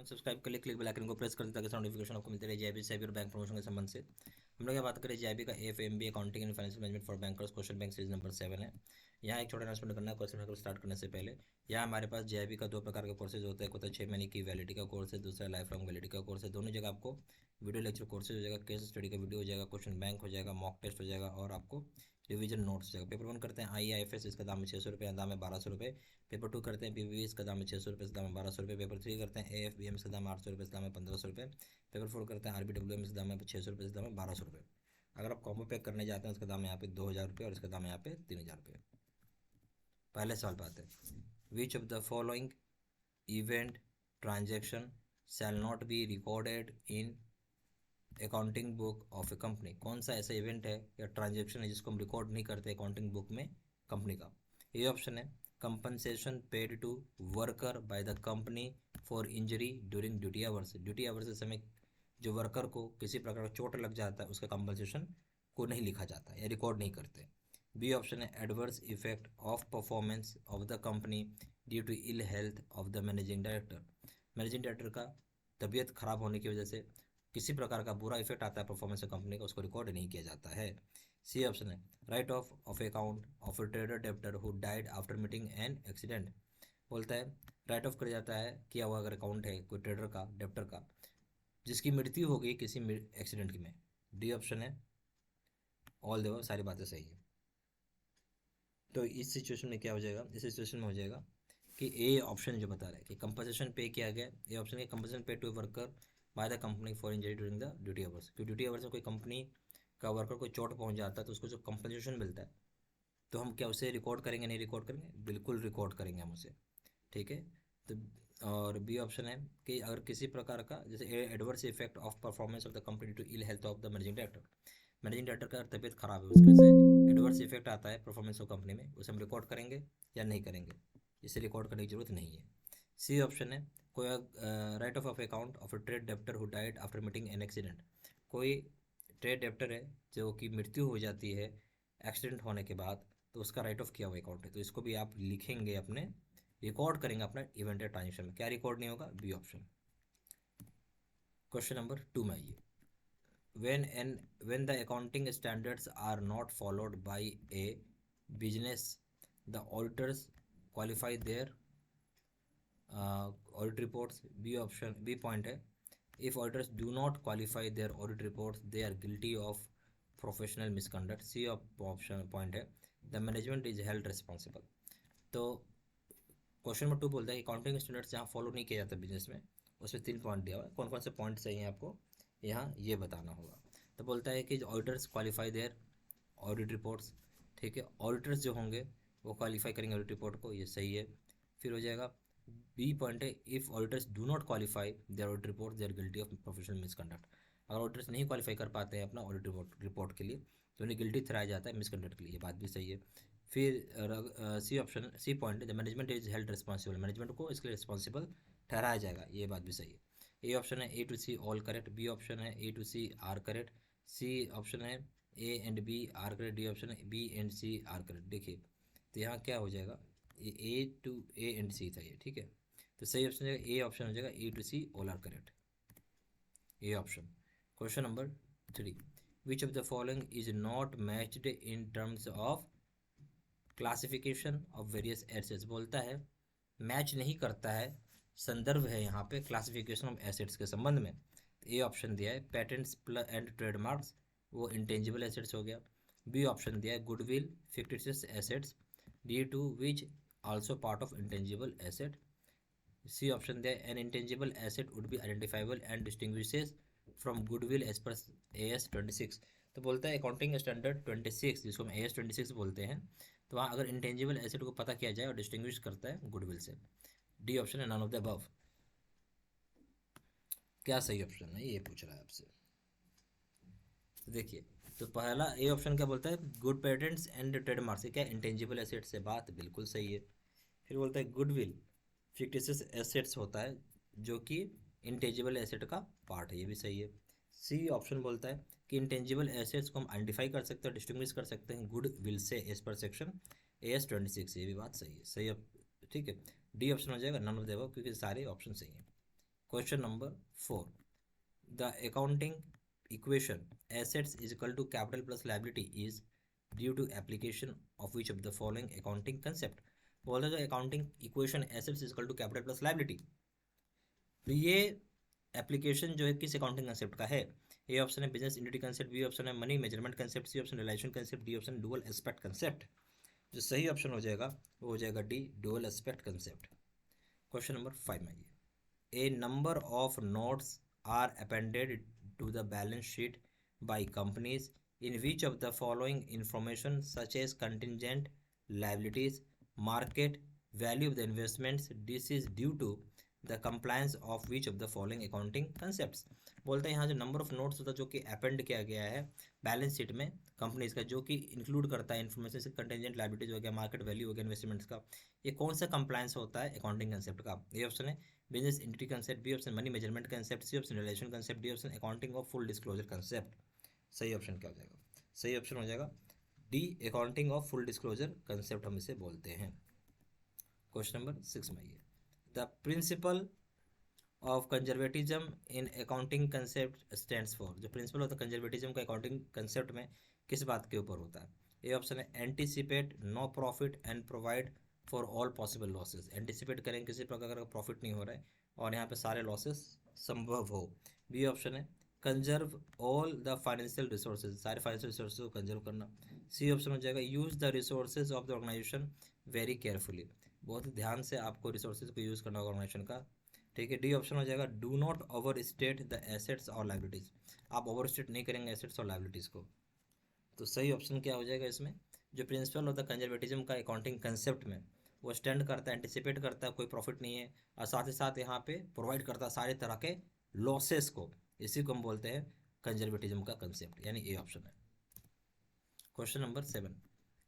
Subscribe कर ले, click bell icon को प्रेस कर दें ताकि नोटिफिकेशन आपको मिलते रहे जेआईबी से और बैंक प्रमोशन के संबंध से। हम लोग यहाँ बात करें जेआईबी का FMB accounting and financial management for bankers question bank series number 7 है। यहाँ एक छोटा अनाउंसमेंट करना है क्वेश्चन पेपर स्टार्ट करने से पहले। यहाँ हमारे पास जेआईबी का दो प्रकार के कोर्सेज होते हैं, होता है 6 महीने की वैलिडिटी का कोर्स है, दूसरा लाइफ लॉन्ग वैलिडिटी का कोर्स है। दोनों जगह आपको वीडियो लेक्चर कोर्सेज हो जाएगा, केस स्टडी का वीडियो हो जाएगा, क्वेश्चन बैंक हो जाएगा, मॉक टेस्ट हो जाएगा और आपको रिवीजन नोट्स हो जाएगा। पेपर 1 करते हैं IAFS, इसका दाम है 600 रुपये, दाम है 1200 रुपये। पेपर 2 करते हैं PBB, इसका दाम है 600 रुपये, इसका दाम है 1200 रुपये। पेपर 3 करते हैं AFBM, इसका दाम है 800 रुपये, इसका दाम है 1500 रुपये। पेपर 4 करते हैं RBWM, इसका दाम है 600 रुपये, इसका दाम है 1200 रुपये। अगर आप कॉम्बो पैक करने जाते हैं उसका दाम है यहाँ पे 2000 रुपये और इसका दाम है यहाँ पे 3000 रुपये। पहले सवाल पे आते हैं, विच of the following event transaction shall not be recorded in accounting book of A company. कौन सा ऐसा इवेंट है या ट्रांजेक्शन है जिसको हम रिकॉर्ड नहीं करते अकाउंटिंग बुक में कंपनी का। ये ऑप्शन है compensation paid to worker by the company for injury during duty hours. Duty hours के समय जो वर्कर को किसी प्रकार का चोट लग जाता है उसका कंपनसेशन को नहीं लिखा जाता या रिकॉर्ड नहीं करते। बी ऑप्शन है adverse effect of performance of the company due to ill health of the managing director. Managing director का तबीयत खराब होने की वजह से किसी प्रकार का बुरा इफेक्ट आता है परफॉर्मेंस ऑफ कंपनी का, उसको रिकॉर्ड नहीं किया जाता है। सी ऑप्शन है right of account of A trader debtor who died after meeting an accident. बोलता है राइट ऑफ कर जाता है किया हुआ अगर अकाउंट है कोई ट्रेडर का डेप्टर का जिसकी मृत्यु हो गई किसी एक्सीडेंट में। डी ऑप्शन है ऑल देव, सारी बातें सही है। तो इस सिचुएशन में क्या हो जाएगा, इस सिचुएशन में हो जाएगा कि ए ऑप्शन जो बता रहा है कि कंपनसेशन पे किया गया, ए ऑप्शन है compensation pay to worker by the company for injury during the duty hours. क्योंकि ड्यूटी आवर्स में कोई कंपनी का वर्कर को चोट पहुंच जाता है तो उसको जो कंपनसेशन मिलता है तो हम क्या उसे रिकॉर्ड करेंगे, नहीं रिकॉर्ड करेंगे, बिल्कुल रिकॉर्ड करेंगे हम उसे। ठीक है। तो और बी ऑप्शन है कि अगर किसी प्रकार का जैसे adverse effect of performance of the company to ill health of the managing director, managing director का तबीयत खराब है उसके से एडवर्स इफेक्ट आता है परफॉर्मेंस ऑफ कंपनी में, उसे हम रिकॉर्ड करेंगे या नहीं करेंगे, इसे रिकॉर्ड करने की जरूरत नहीं है। सी ऑप्शन है कोई right of account of A trade debtor who died after meeting an accident. कोई ट्रेड डेप्टर है जो कि मृत्यु हो जाती है एक्सीडेंट होने के बाद तो उसका राइट ऑफ किया हुआ अकाउंट है, तो इसको भी आप लिखेंगे अपने, रिकॉर्ड करेंगे अपना इवेंट या ट्रांजेक्शन में। क्या रिकॉर्ड नहीं होगा, बी ऑप्शन। क्वेश्चन नंबर 2 में आइए, when the accounting standards are not followed by a business, the auditors qualify their audit reports। b option, b point है if auditors do not qualify their audit reports they are guilty of professional misconduct। c option point है the management is held responsible। तो question number 2 बोलता है कि accounting standards जहाँ follow नहीं किया जाता बिजनेस में, उसमें 3 पॉइंट दिया हुआ है। कौन कौन से पॉइंट चाहिए आपको यहाँ ये बताना होगा। तो बोलता है कि auditors qualify their audit reports. ठीक है, ऑडिटर्स जो होंगे वो क्वालिफाई करेंगे ऑडिट रिपोर्ट को, ये सही है। फिर हो जाएगा बी पॉइंट है if auditors do not qualify their audit report they are guilty of professional misconduct. अगर ऑडिटर्स नहीं क्वालिफाई कर पाते हैं अपना ऑडिट रिपोर्ट के लिए तो उन्हें गिल्टी ठहराया जाता है मिसकंडक्ट के लिए, ये बात भी सही है। फिर C option, C point the management is held responsible, management को इसके लिए रिस्पॉन्सिबल ठहराया जाएगा, ये बात भी सही है। ए ऑप्शन है A to C all correct, B option है A to C are correct, C option है A and B are correct, D option है B and C are correct. देखिए तो यहाँ क्या हो जाएगा, ये ए टू ए एंड सी था ये, ठीक है। तो सही ऑप्शन है ए ऑप्शन हो जाएगा A to C all are correct, A option. Question number 3, which of the following is not matched in terms of classification of various assets. बोलता है मैच नहीं करता है, संदर्भ है यहाँ पे क्लासिफिकेशन ऑफ एसेट्स के संबंध में। ए ऑप्शन दिया है पेटेंट्स एंड ट्रेडमार्क्स, वो इंटेंजिबल एसेट्स हो गया। बी ऑप्शन दिया है goodwill fictitious assets due to which also part of intangible asset. C option दिया है an intangible asset would be identifiable and distinguishes from goodwill as per AS 26। तो बोलता है अकाउंटिंग स्टैंडर्ड 26 जिसको हम AS 26 बोलते हैं, तो वहाँ अगर इंटेंजिबल एसेट को पता किया जाए और डिस्टिंग्विश करता है गुडविल से। डी ऑप्शन है नन ऑफ द अबव। क्या सही ऑप्शन है ये पूछ रहा है आपसे। तो देखिए तो पहला ए ऑप्शन क्या बोलता है गुड पेटेंट्स एंड ट्रेडमार्क से क्या इंटेंजिबल एसेट से, बात बिल्कुल सही है। फिर बोलता है गुडविल फिक्टिशियस एसेट्स होता है जो कि इंटेंजिबल एसेट का पार्ट है, ये भी सही है। सी ऑप्शन बोलता है कि इंटेंजिबल एसेट्स को हम आइडेंटिफाई कर सकते हैं, डिस्टिंग्विश कर सकते हैं गुड विल से एज पर सेक्शन AS 26, ये भी बात सही है, सही अब ठीक है। डी ऑप्शन हो जाएगा नन ऑफ द अबव क्योंकि सारे ऑप्शन सही हैं। Question number 4, the accounting equation assets is equal to capital plus liability is due to application of which of the following accounting concept. बोला जो accounting equation assets is equal to capital plus liability, तो ये application जो है किस accounting concept का है। A option है business entity concept, B option है money measurement concept, C option relation concept, D option dual aspect concept. जो सही ऑप्शन हो जाएगा वो हो जाएगा D, dual aspect concept. Question number 5 में आइए, A number of notes are appended to the balance sheet by companies in which of the following information such as contingent liabilities, market value of the investments, this is due to the compliance of which of the following accounting concepts। बोलते हैं यहाँ जो number of notes होता है जो कि append किया गया है बैलेंस शीट में कंपनीज का, जो कि इंक्लूड करता है इन्फॉर्मेशन से कंटेंजेंट लायबिलिटीज हो गया, मार्केट वैल्यू हो गया इन्वेस्टमेंट्स का, ये कौन सा कंप्लायंस होता है अकाउंटिंग कंसेप्ट का। ये ऑप्शन है business entity concept, B option money measurement concept, C option relation concept, D option accounting of full disclosure concept. सही ऑप्शन क्या हो जाएगा, सही ऑप्शन हो जाएगा D, accounting of full disclosure concept हम इसे बोलते हैं। क्वेश्चन नंबर 6 में आइए, the principle of conservatism in accounting concept stands for. जो प्रिंसिपल ऑफ द कंजर्वेटिज्म का अकाउंटिंग कंसेप्ट में किस बात के ऊपर होता है। ए ऑप्शन है anticipate no profit and provide for all possible losses, anticipate करें किसी प्रकार का प्रॉफिट नहीं हो रहा है और यहाँ पे सारे लॉसेस संभव हो। बी ऑप्शन है conserve all the financial resources, सारे फाइनेंशियल रिसोर्सेज को कंजर्व करना। सी ऑप्शन हो जाएगा use the resources of the organisation very carefully, बहुत ध्यान से आपको रिसोर्सेज को यूज़ करना होगा ऑर्गेनाइजेशन का। ठीक है, डी ऑप्शन हो जाएगा do not over state the assets और लाइबिलिटीज, आप ओवर स्टेट नहीं करेंगे एसेट्स और लाइबिलिटीज़ को। तो सही ऑप्शन क्या हो जाएगा इसमें, जो प्रिंसिपल ऑफ द कंजर्वेटिज्म का अकाउंटिंग कंसेप्ट में वो स्टैंड करता है, एंटिसिपेट करता है कोई प्रॉफिट नहीं है, और साथ ही साथ यहाँ पे प्रोवाइड करता है सारे तरह के लॉसेस को, इसी को हम बोलते हैं कंजर्वेटिज्म का कंसेप्ट, यानी ए ऑप्शन है। Question number 7,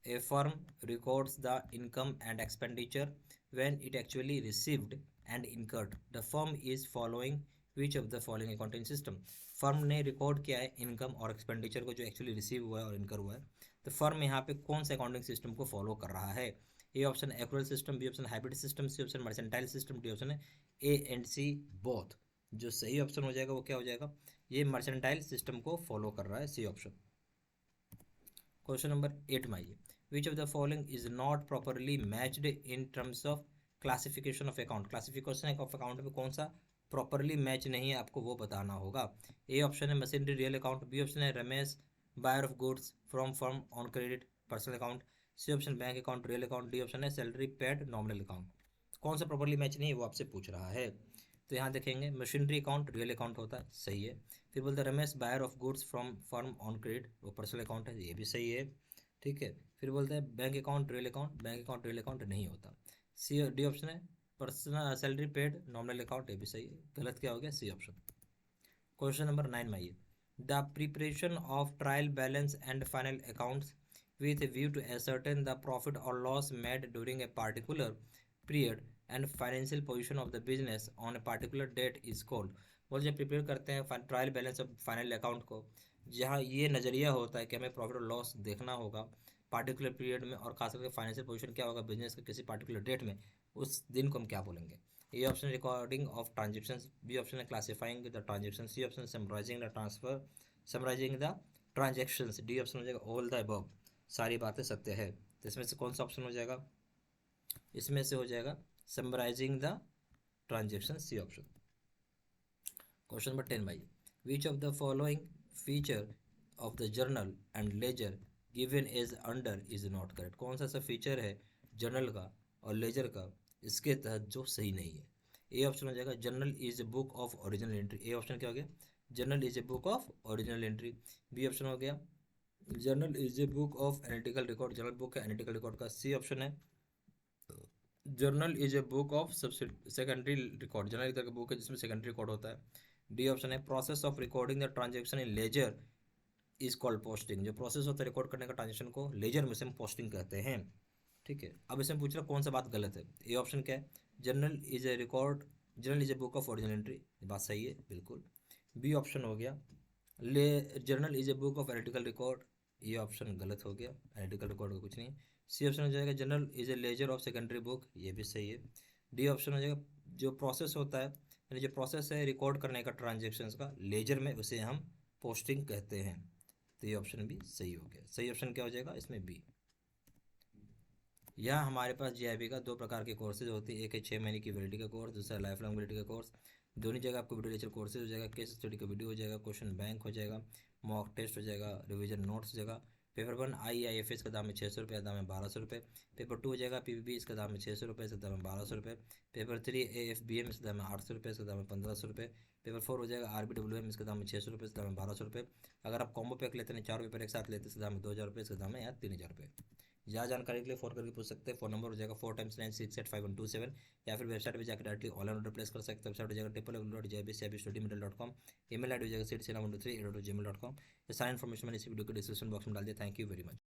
A firm records the income and expenditure when it actually received and incurred the firm is following which of the following accounting system. Firm ने रिकॉर्ड किया है इनकम और expenditure को जो actually receive हुआ है और इनकर हुआ है, तो फर्म यहाँ पे कौन सा अकाउंटिंग सिस्टम को फॉलो कर रहा है। A option accrual system, B option hybrid system, C option mercantile system, D option है ए एंड सी बोथ। जो सही ऑप्शन हो जाएगा वो क्या हो जाएगा, ये मर्सेंटाइल सिस्टम को फॉलो कर रहा है, सी ऑप्शन। क्वेश्चन नंबर 8 में आइए, विच of the following is not properly matched in terms of classification of account. Classification of account में कौन सा प्रॉपरली मैच नहीं है आपको वो बताना होगा। ए ऑप्शन है machinery real account, B option है Ramesh buyer of goods from firm on credit personal account, C option bank account real account, D option है सैलरी पेड नॉमिनल अकाउंट। कौन सा प्रॉपरली मैच नहीं है वो आपसे पूछ रहा है। तो यहाँ देखेंगे मशीनरी अकाउंट रियल अकाउंट होता है, सही है। फिर बोलते हैं Ramesh buyer of goods from firm on credit, वो पर्सनल अकाउंट है, ये भी सही है। ठीक है, फिर बोलते हैं bank account real account, bank account real account नहीं होता। सी डी ऑप्शन है personal salary paid nominal account, ये भी सही है। गलत क्या हो गया, सी ऑप्शन। क्वेश्चन नंबर 9 में आइए, the preparation of trial balance and final accounts with a view to ascertain the profit or loss made during a particular period and financial position of the business on a particular date is called। बोल जब prepare करते हैं trial balance और final account को, जहाँ ये नज़रिया होता है कि हमें प्रॉफिट और लॉस देखना होगा पार्टिकुलर पीरियड में, और खास करके फाइनेंशियल पोजीशन क्या होगा बिजनेस का किसी पार्टिकुलर डेट में, उस दिन को हम क्या बोलेंगे। A option recording of transactions, B option है classifying the transaction, C option summarising the transfer summarising the transactions, D option हो जाएगा ऑल द अबव, सारी बातें सत्य है। तो इसमें से कौन सा ऑप्शन हो जाएगा, इसमें से हो जाएगा summarising the transaction, C option. Question number 10 भाई, which of the following feature of the journal and ledger given as under is not correct. कौन सा ऐसा फीचर है जर्नल का और लेजर का इसके तहत जो सही नहीं है। ए ऑप्शन हो जाएगा journal is a book of original entry, A option क्या हो गया journal is a book of original entry. B option हो गया journal is a book of analytical record, journal book है एनालिटिकल रिकॉर्ड का। C option है journal is a book of secondary record, journal इधर का बुक है जिसमें secondary record होता है। डी ऑप्शन है process of recording the transaction in laser is called posting, जो प्रोसेस होता है रिकॉर्ड करने का ट्रांजेक्शन को लेजर में से हम पोस्टिंग कहते हैं। ठीक है, अब इसमें पूछ रहा कौन सा बात गलत है। ए ऑप्शन क्या है journal is A record, journal is a book of original entry, बात सही है बिल्कुल। बी ऑप्शन हो गया journal is a book of analytical record, ये ऑप्शन गलत हो गया, एनालिटिकल रिकॉर्ड का कुछ नहीं। सी ऑप्शन हो जाएगा general is a laser of secondary book, ये भी सही है। डी ऑप्शन हो जाएगा जो प्रोसेस होता है यानी जो प्रोसेस है रिकॉर्ड करने का ट्रांजेक्शन्स का लेजर में, उसे हम पोस्टिंग कहते हैं। तो ये ऑप्शन भी सही हो गया। सही ऑप्शन क्या हो जाएगा इसमें? बी। यहाँ हमारे पास जीआईबी का दो प्रकार के कोर्सेज होते हैं, एक है 6 महीने की वैलिडिटी का कोर्स, दूसरा लाइफ लॉन्ग वैलिडिटी का कोर्स। दोनों जगह आपको वीडियो लेक्चर कोर्सेज हो जाएगा, केस स्टडी का वीडियो हो जाएगा, क्वेश्चन बैंक हो जाएगा, मॉक टेस्ट हो जाएगा, रिवीजन नोट्स हो जाएगा। पेपर 1 IIFS का दाम है 600 रुपये, दाम है 1200 रुपये। पेपर 2 हो जाएगा PPB, इसका दाम है 600 रुपये, इसका दाम है 1200 रुपये। पेपर 3 AFBM, इसका दाम है 800 रुपये, इसका दाम है 1500 रुपये। पेपर 4 हो जाएगा RBWM, इसका दाम है 600 रुपये, इसका दाम है 1200 रुपये। अगर आप कॉम्बो पैक लेते हैं, 4 पेपर एक साथ लेते हैं, इसका दाम है 2000 रुपये, इसका दाम है यहाँ 3000 रुपये। ज़्यादा जानकारी के लिए फ़ोन करके पूछ सकते हैं। फ़ोन नंबर हो जाएगा 4x9685127, या फिर वेबसाइट पे जाकर डायरेक्टली ऑनलाइन ऑर्डर प्लेस कर सकते हैं। वेबसाइट हो जाएगा www.jbcibstudymaterial.com। ईमेल आईडी हो जाएगा seedsinam123@gmail.com। ये सारी इन्फॉर्मेशन मैंने इसी वीडियो के डिस्क्रिप्शन बॉक्स में डाल दिया। Thank you very much.